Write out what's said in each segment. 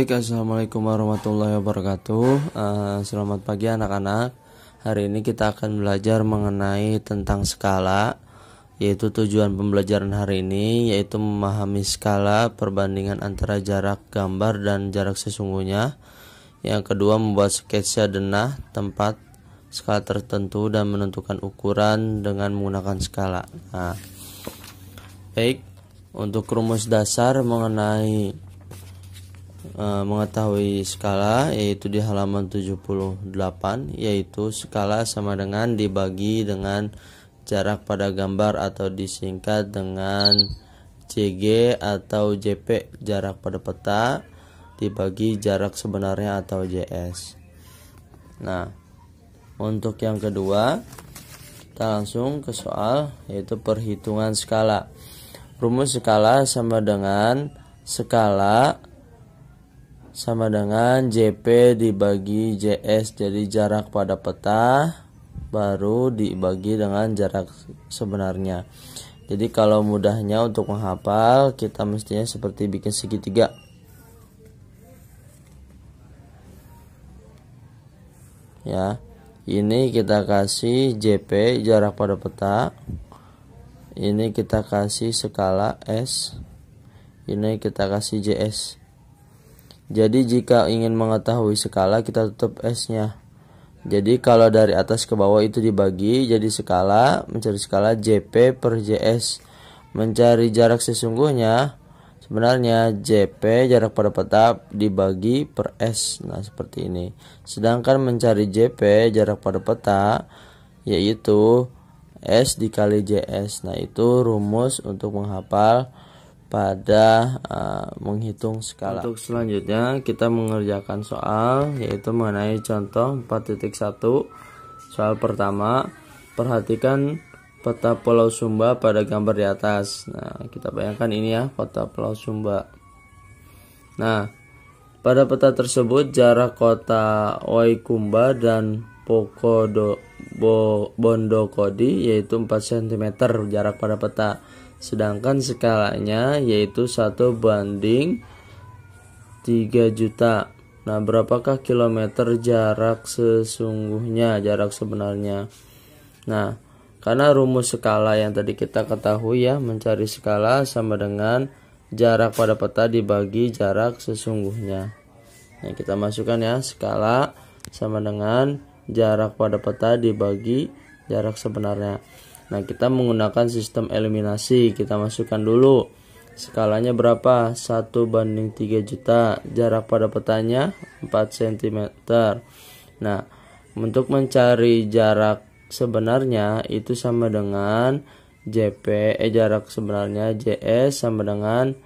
Baik, assalamualaikum warahmatullahi wabarakatuh. Selamat pagi anak-anak. Hari ini kita akan belajar mengenai tentang skala, yaitu tujuan pembelajaran hari ini yaitu memahami skala, perbandingan antara jarak gambar dan jarak sesungguhnya. Yang kedua, membuat sketsa denah tempat skala tertentu dan menentukan ukuran dengan menggunakan skala. Baik, untuk rumus dasar mengenai mengetahui skala yaitu di halaman 78, yaitu skala sama dengan dibagi dengan jarak pada gambar atau disingkat dengan JG atau JP, jarak pada peta, dibagi jarak sebenarnya atau JS. Nah, untuk yang kedua kita langsung ke soal, yaitu perhitungan skala. Rumus skala sama dengan skala sama dengan JP dibagi JS, jadi jarak pada peta baru dibagi dengan jarak sebenarnya. Jadi kalau mudahnya untuk menghafal, kita mestinya seperti bikin segitiga. Ya, ini kita kasih JP, jarak pada peta. Ini kita kasih skala S. Ini kita kasih JS. Jadi jika ingin mengetahui skala, kita tutup S-nya. Jadi kalau dari atas ke bawah itu dibagi jadi skala, mencari skala JP per JS. Mencari jarak sesungguhnya, sebenarnya JP jarak pada peta dibagi per S. Nah, seperti ini. Sedangkan mencari JP jarak pada peta yaitu S dikali JS. Nah, itu rumus untuk menghafal pada menghitung skala. Untuk selanjutnya kita mengerjakan soal, yaitu mengenai contoh 4.1. Soal pertama, perhatikan peta Pulau Sumba pada gambar di atas. Nah, kita bayangkan ini ya, peta Pulau Sumba. Nah, pada peta tersebut jarak kota Waikumba dan Bondokodi yaitu 4 cm jarak pada peta. Sedangkan skalanya yaitu 1:3 juta. Nah, berapakah kilometer jarak sesungguhnya, jarak sebenarnya? Nah, karena rumus skala yang tadi kita ketahui ya, mencari skala sama dengan jarak pada peta dibagi jarak sesungguhnya. Nah, kita masukkan ya, skala sama dengan jarak pada peta dibagi jarak sebenarnya. Nah, kita menggunakan sistem eliminasi. Kita masukkan dulu skalanya berapa, 1:3 juta, jarak pada petanya 4 cm. Nah, untuk mencari jarak sebenarnya itu sama dengan JP, jarak sebenarnya JS sama dengan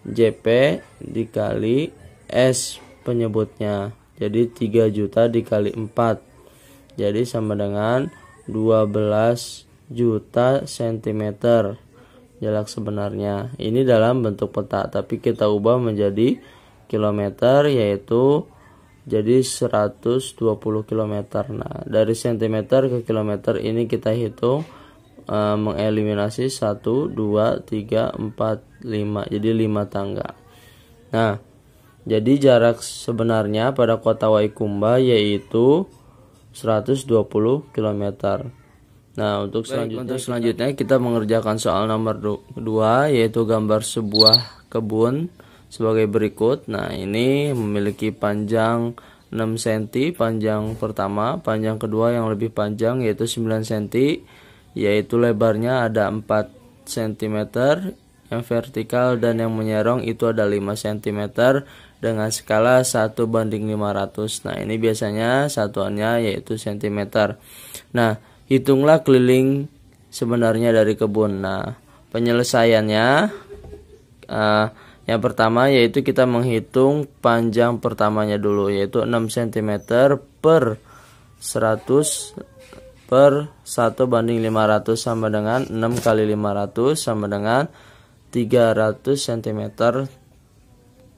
JP dikali S penyebutnya. Jadi 3 juta dikali 4, jadi sama dengan 12 juta sentimeter jarak sebenarnya. Ini dalam bentuk peta, tapi kita ubah menjadi kilometer, yaitu jadi 120 km. Nah, dari sentimeter ke kilometer ini kita hitung mengeliminasi 1, 2, 3, 4, 5, jadi 5 tangga. Nah, jadi jarak sebenarnya pada kota Waikumba yaitu 120 km. Nah, untuk selanjutnya kita mengerjakan soal nomor 2, yaitu gambar sebuah kebun sebagai berikut. Nah, ini memiliki panjang 6 cm, panjang pertama, panjang kedua yang lebih panjang yaitu 9 cm, yaitu lebarnya ada 4 cm, yang vertikal dan yang menyerong itu ada 5 cm dengan skala 1:500. Nah, ini biasanya satuannya yaitu cm. Nah, hitunglah keliling sebenarnya dari kebun. Nah, penyelesaiannya yang pertama yaitu kita menghitung panjang pertamanya dulu, yaitu 6 cm per 100 per 1:500 sama dengan 6 kali 500 sama dengan 300 cm.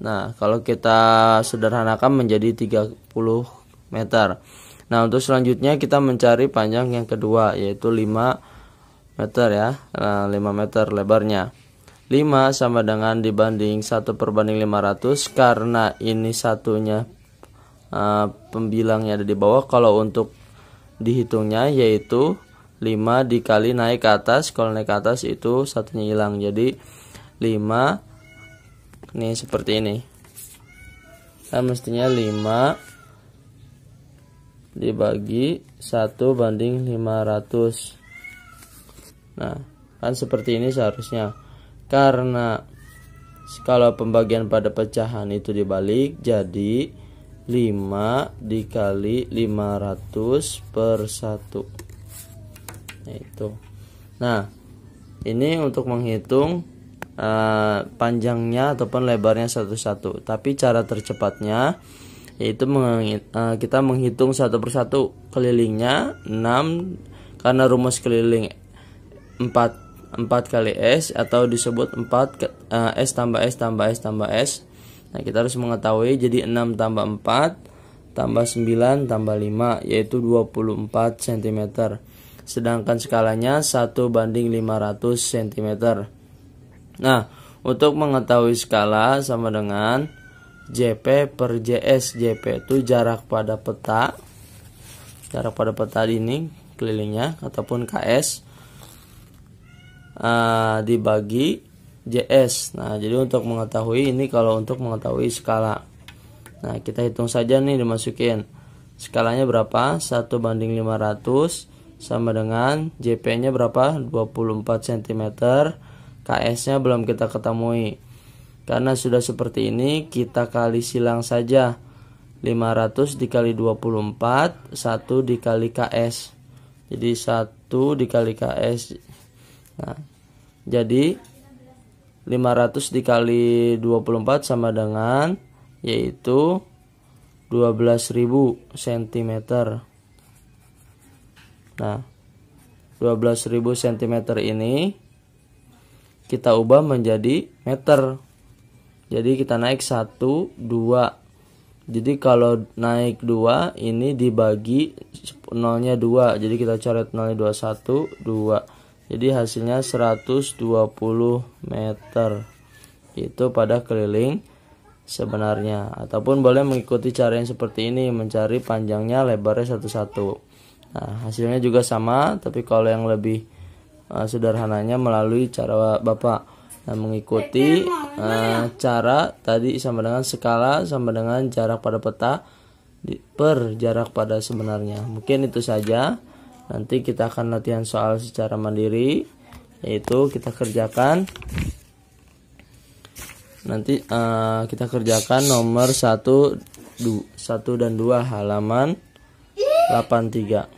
Nah, kalau kita sederhanakan menjadi 30 meter. Nah, untuk selanjutnya kita mencari panjang yang kedua, yaitu 5 meter ya. Nah, 5 meter lebarnya. 5 sama dengan dibanding 1/500 karena ini satunya pembilangnya ada di bawah. Kalau untuk dihitungnya yaitu 5 dikali naik ke atas. Kalau naik ke atas itu satunya hilang. Jadi 5 ini seperti ini. Kan mestinya 5 dibagi 1/500. Nah, kan seperti ini seharusnya. Karena kalau pembagian pada pecahan itu dibalik, jadi 5 dikali 500/1. Nah, ini untuk menghitung panjangnya ataupun lebarnya satu-satu. Tapi cara tercepatnya yaitu kita menghitung satu persatu. Kelilingnya 6 karena rumus keliling 4 kali S atau disebut 4 S tambah S tambah S tambah S. Nah, kita harus mengetahui jadi 6 tambah 4 tambah 9 tambah 5 yaitu 24 cm. Sedangkan skalanya 1/500 cm. Nah, untuk mengetahui skala sama dengan JP per JS. JP itu jarak pada peta. Jarak pada peta ini kelilingnya ataupun KS dibagi JS. Nah, jadi untuk mengetahui ini kalau untuk mengetahui skala. Nah, kita hitung saja nih, dimasukin. Skalanya berapa? 1/500 sama dengan JP-nya berapa? 24 cm. KS-nya belum kita ketemui. Karena sudah seperti ini, kita kali silang saja. 500 dikali 24, 1 dikali KS. Jadi 1 dikali KS. Nah, jadi 500 dikali 24 sama dengan yaitu 12.000 cm. Nah, 12.000 cm ini kita ubah menjadi meter. Jadi kita naik 1, 2. Jadi kalau naik 2 ini dibagi nolnya 2. Jadi kita coret nolnya 2, 1, 2. Jadi hasilnya 120 meter. Itu pada keliling sebenarnya. Ataupun boleh mengikuti cara yang seperti ini, mencari panjangnya, lebarnya satu-satu. Nah, hasilnya juga sama, tapi kalau yang lebih sederhananya melalui cara Bapak. Nah, mengikuti cara tadi sama dengan skala sama dengan jarak pada peta per jarak pada sebenarnya. Mungkin itu saja. Nanti kita akan latihan soal secara mandiri, yaitu kita kerjakan. Nanti kita kerjakan nomor 1 dan 2 halaman 83.